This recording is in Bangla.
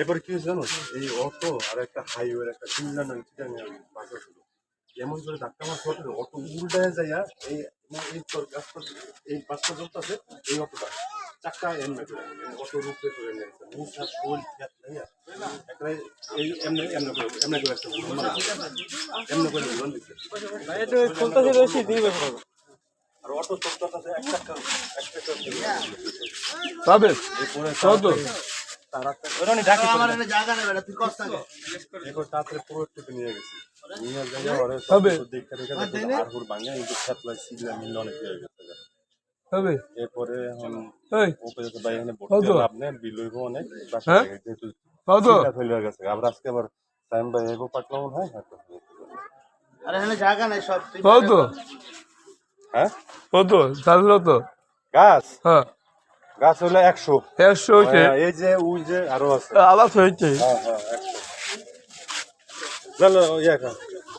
এবার কি জানো এই অটো আর একটা হাইওয়ে একটা এমন করে ধাক্কা মারছে অটো উল্টায় যায় এই এই পাঁচটা জন আছে এই অটোটা চাক্কা এমনি করে অটো রূপে করে নিয়েছে মুসা ফুল এই এমনি এমনি করে একটা এমনি করে জীবন দিচ্ছে আর অটো চলতেছে একটা তবে কত তাড়াতাড়ি পুরো একটু নিয়ে গেছি নিয়ে জায়গা তবে ভাঙে কিন্তু খেতলা সিগলা মিল অনেক হয়ে গেছে তবে এরপরে এই ভাই এখানে ভর্তি লাভ নেই বিল হইব অনেক যেহেতু কত হয়ে গেছে আবার আজকে আবার টাইম ভাই এগো পাঠলাম হয় আরে এখানে জায়গা নাই সব কত হ্যাঁ কত চাললো তো গাছ হ্যাঁ গাছ হইলো 100 হয়েছে এই যে ওই যে আরো আছে আলাদা হয়েছে হ্যাঁ 100 চলো ইয়া